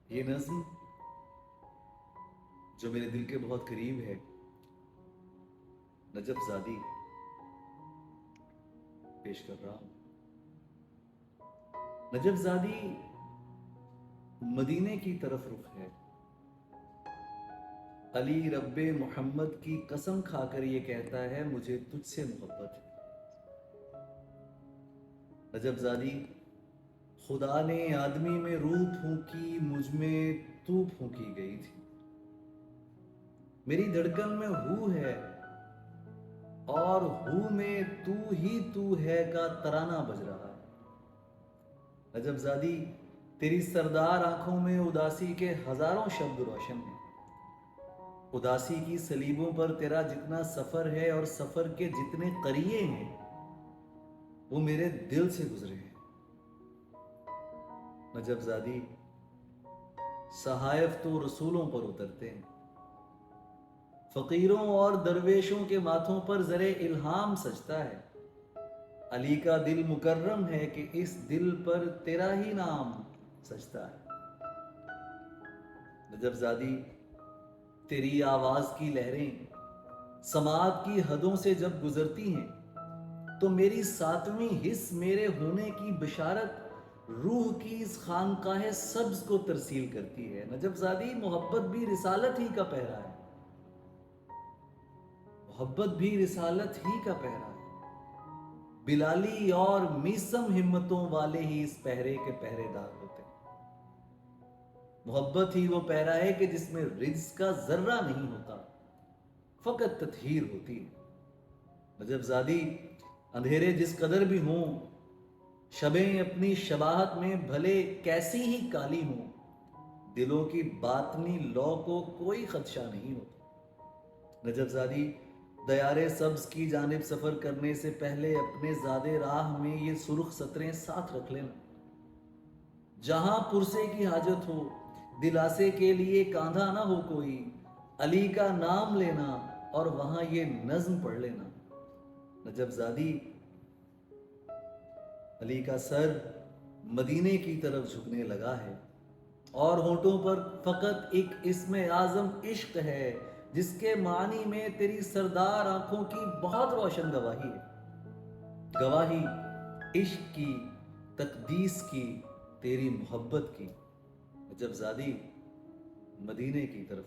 یہ نظم جو میرے دل کے بہت قریب ہے، نجف زادی پیش کر رہا ہوں۔ نجف زادی مدینے کی طرف رخ ہے، علی رب محمد کی قسم کھا کر یہ کہتا ہے مجھے تجھ سے محبت ہے۔ نجف زادی خدا نے آدمی میں روح پھونکی، مجھ میں تو پھونکی گئی تھی، میری دھڑکن میں ہو ہے اور ہو میں تو ہی تو ہے کا ترانہ بج رہا ہے۔ نجف زادی تیری سردار آنکھوں میں اداسی کے ہزاروں شبد روشن ہیں، اداسی کی سلیبوں پر تیرا جتنا سفر ہے اور سفر کے جتنے قریے ہیں وہ میرے دل سے گزرے ہیں۔ نجف زادی صحائف تو رسولوں پر اترتے ہیں، فقیروں اور درویشوں کے ماتھوں پر زرے الہام سجتا ہے، علی کا دل مکرم ہے کہ اس دل پر تیرا ہی نام سجتا ہے۔ نجف زادی تیری آواز کی لہریں سماعت کی حدوں سے جب گزرتی ہیں تو میری ساتویں حص میرے ہونے کی بشارت روح کی اس خانقاہ سبز کو ترسیل کرتی ہے۔ نجف زادی محبت بھی رسالت ہی کا پہرا ہے، محبت بھی رسالت ہی کا پہرا ہے، بلالی اور میسم ہمتوں والے ہی اس پہرے کے پہرے دار ہوتے ہیں۔ محبت ہی وہ پہرا ہے کہ جس میں رجس کا ذرہ نہیں ہوتا، فقط تطہیر ہوتی ہے۔ نجف زادی اندھیرے جس قدر بھی ہوں، شبیں اپنی شباہت میں بھلے کیسی ہی کالی ہوں، دلوں کی باطنی لو کو کوئی خدشہ نہیں ہوتا۔ نجف زادی دیار سبز کی جانب سفر کرنے سے پہلے اپنے زادے راہ میں یہ سرخ سطریں ساتھ رکھ لینا، جہاں پرسے کی حاجت ہو، دلاسے کے لیے کاندھا نہ ہو کوئی، علی کا نام لینا اور وہاں یہ نظم پڑھ لینا۔ نجف زادی علی کا سر مدینے کی طرف جھکنے لگا ہے اور ہونٹوں پر فقط ایک اسم اعظم عشق ہے جس کے معنی میں تیری سردار آنکھوں کی بہت روشن گواہی ہے، گواہی عشق کی، تقدیس کی، تیری محبت کی۔ نجف زادی مدینے کی طرف